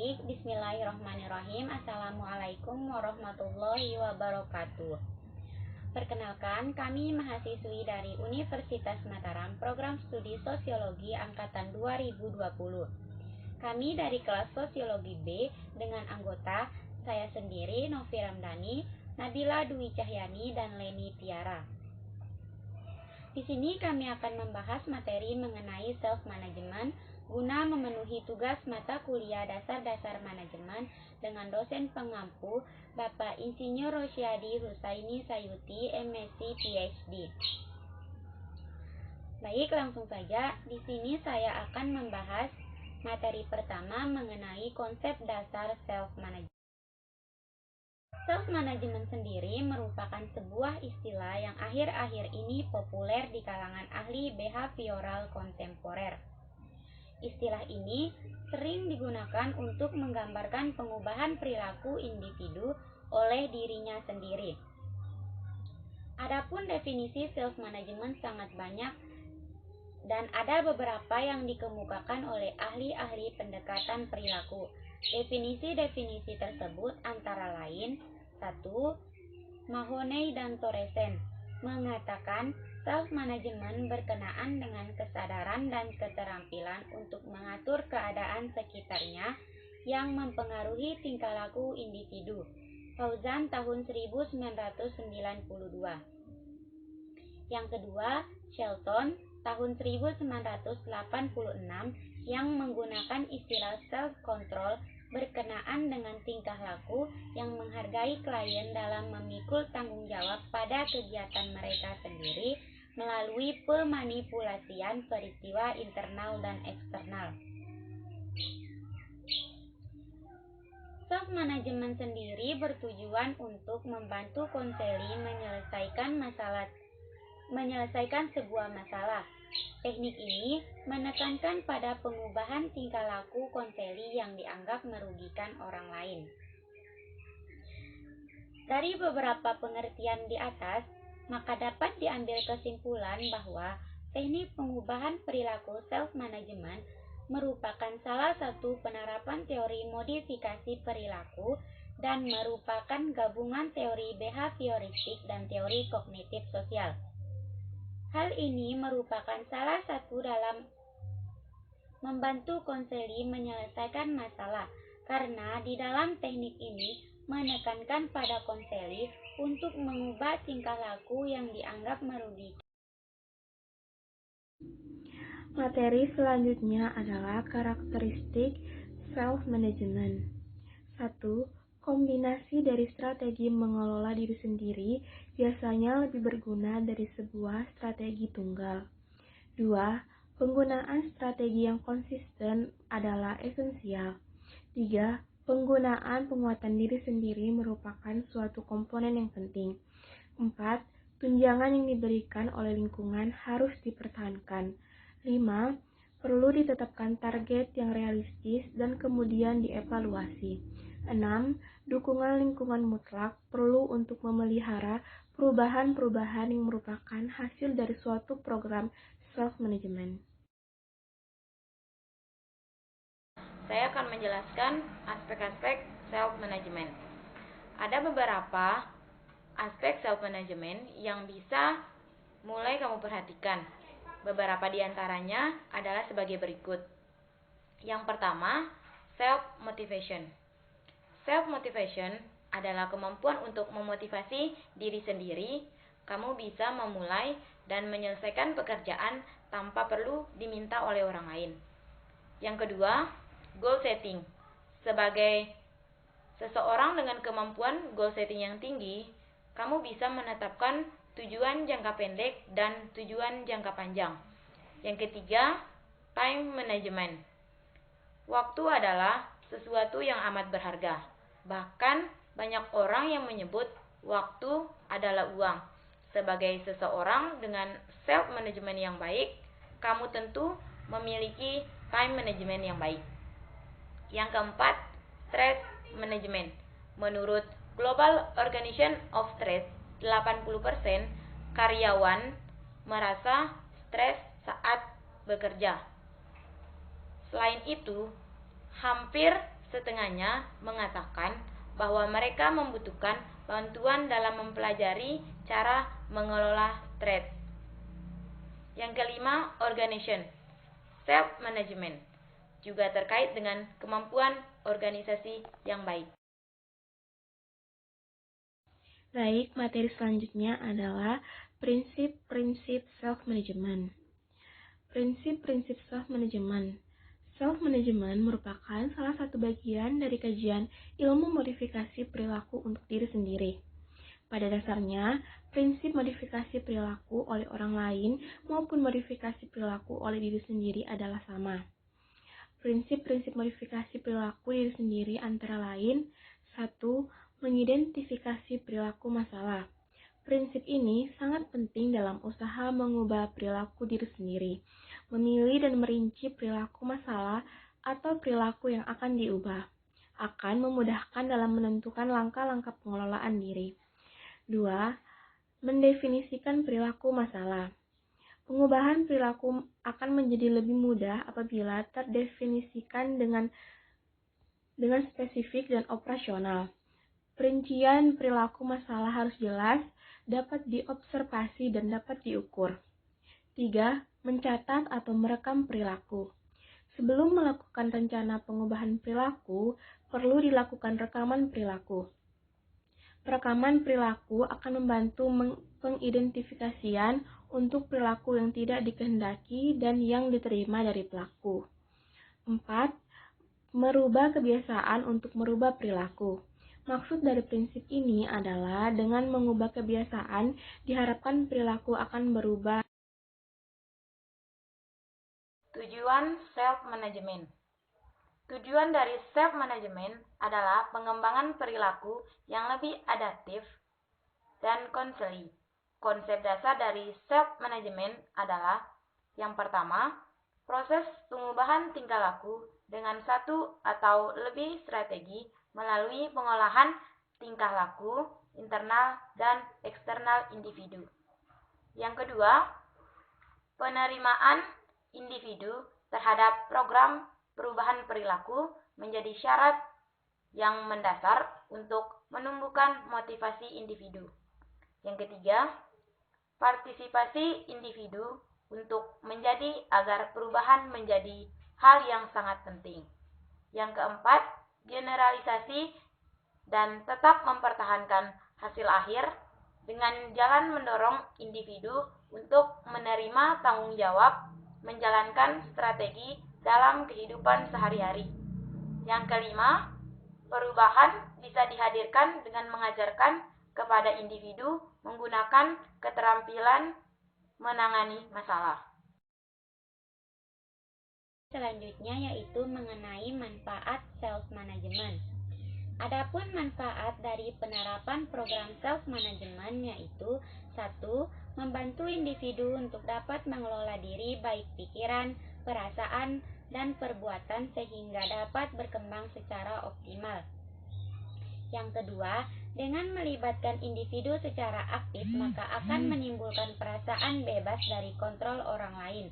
Baik, bismillahirrahmanirrahim. Assalamualaikum warahmatullahi wabarakatuh. Perkenalkan, kami mahasiswi dari Universitas Mataram, program studi Sosiologi angkatan 2020. Kami dari kelas Sosiologi B dengan anggota saya sendiri, Novi Ramdhani, Nabila Dwi Cahyani, dan Leni Tiara. Di sini kami akan membahas materi mengenai self-management guna memenuhi tugas mata kuliah dasar-dasar manajemen dengan dosen pengampu Bapak Insinyur Rosyadi Husaini Sayuti, MSc PhD. Baik, langsung saja. Di sini saya akan membahas materi pertama mengenai konsep dasar self-management. Self-management sendiri merupakan sebuah istilah yang akhir-akhir ini populer di kalangan ahli behavioral kontemporer. Istilah ini sering digunakan untuk menggambarkan pengubahan perilaku individu oleh dirinya sendiri. Adapun definisi self-management sangat banyak dan ada beberapa yang dikemukakan oleh ahli-ahli pendekatan perilaku. Definisi-definisi tersebut antara lain 1. Mahoney dan Torresen mengatakan self-management berkenaan dengan kesadaran dan keterampilan untuk mengatur keadaan sekitarnya yang mempengaruhi tingkah laku individu. Fauzan tahun 1992. Yang kedua, Shelton tahun 1986 yang menggunakan istilah self-control berkenaan dengan tingkah laku yang menghargai klien dalam memikul tanggung jawab pada kegiatan mereka sendiri melalui pemanipulasian peristiwa internal dan eksternal. Self-management sendiri bertujuan untuk membantu konseli menyelesaikan sebuah masalah. Teknik ini menekankan pada pengubahan tingkah laku konseli yang dianggap merugikan orang lain. Dari beberapa pengertian di atas, maka dapat diambil kesimpulan bahwa teknik pengubahan perilaku self-management merupakan salah satu penerapan teori modifikasi perilaku dan merupakan gabungan teori behavioristik dan teori kognitif sosial. Hal ini merupakan salah satu dalam membantu konseli menyelesaikan masalah, karena di dalam teknik ini menekankan pada konseli untuk mengubah tingkah laku yang dianggap merugikan. Materi selanjutnya adalah karakteristik self-management. 1. Kombinasi dari strategi mengelola diri sendiri biasanya lebih berguna dari sebuah strategi tunggal. 2. Penggunaan strategi yang konsisten adalah esensial. 3. Penggunaan penguatan diri sendiri merupakan suatu komponen yang penting. 4. Tunjangan yang diberikan oleh lingkungan harus dipertahankan. 5. Perlu ditetapkan target yang realistis dan kemudian dievaluasi. 6. Dukungan lingkungan mutlak perlu untuk memelihara perubahan-perubahan yang merupakan hasil dari suatu program self-management. Saya akan menjelaskan aspek-aspek self-management. Ada beberapa aspek self-management yang bisa mulai kamu perhatikan. Beberapa di antaranya adalah sebagai berikut. Yang pertama, self-motivation. Self-motivation adalah kemampuan untuk memotivasi diri sendiri. Kamu bisa memulai dan menyelesaikan pekerjaan tanpa perlu diminta oleh orang lain. Yang kedua, goal setting. Sebagai seseorang dengan kemampuan goal setting yang tinggi, kamu bisa menetapkan tujuan jangka pendek dan tujuan jangka panjang. Yang ketiga, time management. Waktu adalah sesuatu yang amat berharga. Bahkan banyak orang yang menyebut waktu adalah uang. Sebagai seseorang dengan self-management yang baik, kamu tentu memiliki time management yang baik. Yang keempat, stress management. Menurut Global Organization of Stress, 80% karyawan merasa stres saat bekerja. Selain itu, hampir Setengahnya mengatakan bahwa mereka membutuhkan bantuan dalam mempelajari cara mengelola stres. Yang kelima, organization, self-management, juga terkait dengan kemampuan organisasi yang baik. Baik, materi selanjutnya adalah prinsip-prinsip self-management. Prinsip-prinsip self-management. Self-management merupakan salah satu bagian dari kajian ilmu modifikasi perilaku untuk diri sendiri. Pada dasarnya, prinsip modifikasi perilaku oleh orang lain maupun modifikasi perilaku oleh diri sendiri adalah sama. Prinsip-prinsip modifikasi perilaku diri sendiri antara lain: 1. Mengidentifikasi perilaku masalah. Prinsip ini sangat penting dalam usaha mengubah perilaku diri sendiri, memilih dan merinci perilaku masalah atau perilaku yang akan diubah, akan memudahkan dalam menentukan langkah-langkah pengelolaan diri. 2. Mendefinisikan perilaku masalah. Pengubahan perilaku akan menjadi lebih mudah apabila terdefinisikan dengan spesifik dan operasional. Perincian perilaku masalah harus jelas, dapat diobservasi dan dapat diukur. 3. Mencatat atau merekam perilaku. Sebelum melakukan rencana pengubahan perilaku, perlu dilakukan rekaman perilaku. Perekaman perilaku akan membantu pengidentifikasian untuk perilaku yang tidak dikehendaki dan yang diterima dari pelaku. 4. Merubah kebiasaan untuk merubah perilaku. Maksud dari prinsip ini adalah dengan mengubah kebiasaan, diharapkan perilaku akan berubah. Tujuan self-management. Tujuan dari self-management adalah pengembangan perilaku yang lebih adaptif dan konseli. Konsep dasar dari self-management adalah: yang pertama, proses pengubahan tingkah laku dengan satu atau lebih strategi melalui pengolahan tingkah laku internal dan eksternal individu. Yang kedua, penerimaan individu terhadap program perubahan perilaku menjadi syarat yang mendasar untuk menumbuhkan motivasi individu. Yang ketiga, partisipasi individu untuk menjadi agar perubahan menjadi hal yang sangat penting. Yang keempat, generalisasi dan tetap mempertahankan hasil akhir dengan jalan mendorong individu untuk menerima tanggung jawab menjalankan strategi dalam kehidupan sehari-hari. Yang kelima, perubahan bisa dihadirkan dengan mengajarkan kepada individu menggunakan keterampilan menangani masalah. Selanjutnya yaitu mengenai manfaat self-management. Adapun manfaat dari penerapan program self-management yaitu: 1. Membantu individu untuk dapat mengelola diri baik pikiran, perasaan, dan perbuatan sehingga dapat berkembang secara optimal. Yang kedua, dengan melibatkan individu secara aktif maka akan menimbulkan perasaan bebas dari kontrol orang lain.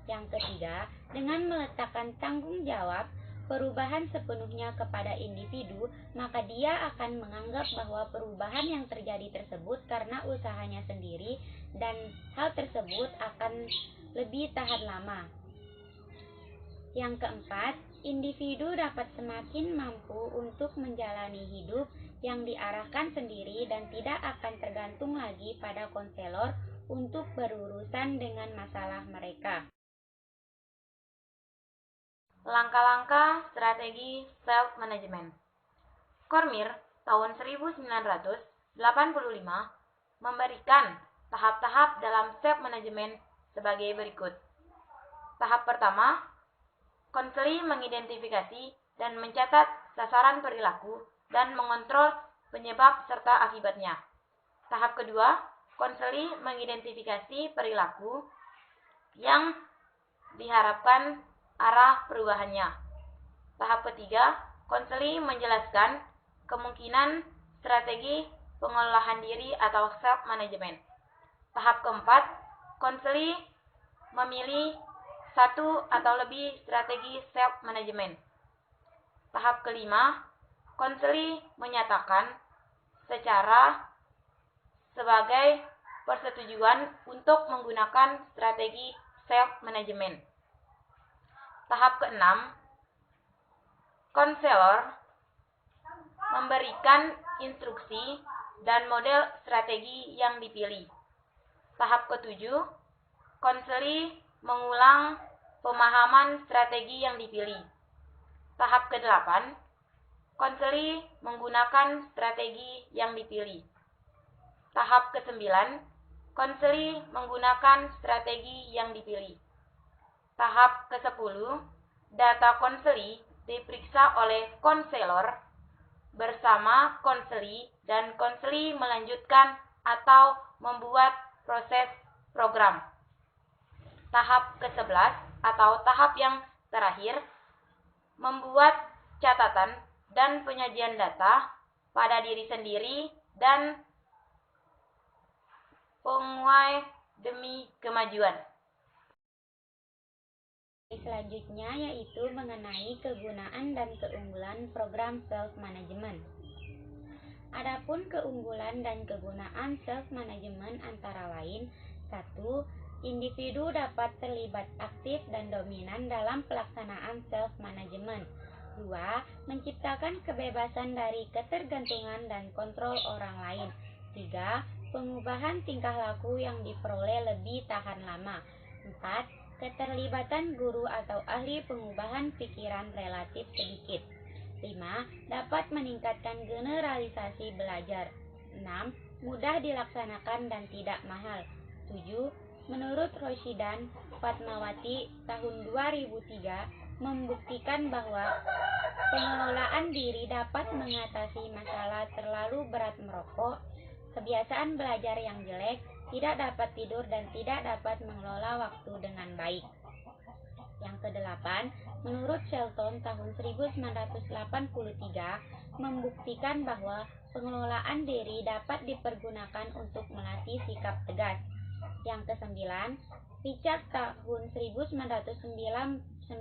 Yang ketiga, dengan meletakkan tanggung jawab perubahan sepenuhnya kepada individu, maka dia akan menganggap bahwa perubahan yang terjadi tersebut karena usahanya sendiri dan hal tersebut akan lebih tahan lama. Yang keempat, individu dapat semakin mampu untuk menjalani hidup yang diarahkan sendiri dan tidak akan tergantung lagi pada konselor untuk berurusan dengan masalah mereka. Langkah-langkah strategi self-management. Cormier tahun 1985 memberikan tahap-tahap dalam self-management sebagai berikut. Tahap pertama, konseli mengidentifikasi dan mencatat sasaran perilaku dan mengontrol penyebab serta akibatnya. Tahap kedua, konseli mengidentifikasi perilaku yang diharapkan arah perubahannya. Tahap ketiga, konseli menjelaskan kemungkinan strategi pengelolaan diri atau self-management. Tahap keempat, konseli memilih satu atau lebih strategi self-management. Tahap kelima, konseli menyatakan sebagai persetujuan untuk menggunakan strategi self-management. Tahap keenam, konselor memberikan instruksi dan model strategi yang dipilih. Tahap ketujuh, konseli mengulang pemahaman strategi yang dipilih. Tahap ke-8, konseli menggunakan strategi yang dipilih. Tahap ke-9, konseli menggunakan strategi yang dipilih. Tahap ke-10, data konseli diperiksa oleh konselor bersama konseli dan konseli melanjutkan atau membuat proses program. Tahap ke-11 atau tahap yang terakhir, membuat catatan dan penyajian data pada diri sendiri dan penguai demi kemajuan. Selanjutnya yaitu mengenai kegunaan dan keunggulan program self-management. Adapun keunggulan dan kegunaan self-management antara lain: 1. Individu dapat terlibat aktif dan dominan dalam pelaksanaan self-management. 2. Menciptakan kebebasan dari ketergantungan dan kontrol orang lain. 3. Pengubahan tingkah laku yang diperoleh lebih tahan lama. 4. Keterlibatan guru atau ahli pengubahan pikiran relatif sedikit. 5. Dapat meningkatkan generalisasi belajar. 6. Mudah dilaksanakan dan tidak mahal. 7. Menurut Roshidan Fatmawati tahun 2003 membuktikan bahwa pengelolaan diri dapat mengatasi masalah terlalu berat merokok, kebiasaan belajar yang jelek, tidak dapat tidur dan tidak dapat mengelola waktu dengan baik. Yang ke-8, menurut Shelton tahun 1983 membuktikan bahwa pengelolaan diri dapat dipergunakan untuk melatih sikap tegas. Yang ke-9, Richard tahun 1992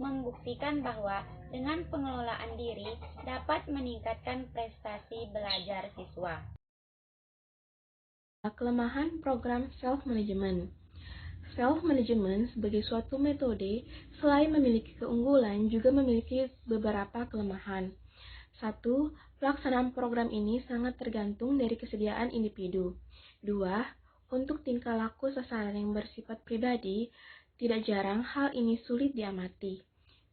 membuktikan bahwa dengan pengelolaan diri dapat meningkatkan prestasi belajar siswa. Kelemahan program self-management. Self-management sebagai suatu metode selain memiliki keunggulan juga memiliki beberapa kelemahan. 1. Pelaksanaan program ini sangat tergantung dari kesediaan individu. 2. Untuk tingkah laku sasaran yang bersifat pribadi, tidak jarang hal ini sulit diamati.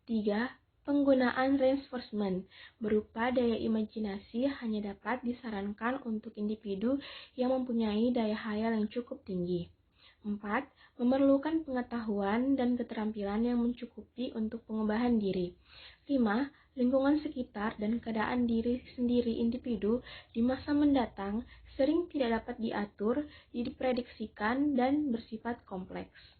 3. Penggunaan reinforcement berupa daya imajinasi hanya dapat disarankan untuk individu yang mempunyai daya hayal yang cukup tinggi. 4. Memerlukan pengetahuan dan keterampilan yang mencukupi untuk pengubahan diri. 5. Lingkungan sekitar dan keadaan diri sendiri individu di masa mendatang sering tidak dapat diatur, diprediksikan, dan bersifat kompleks.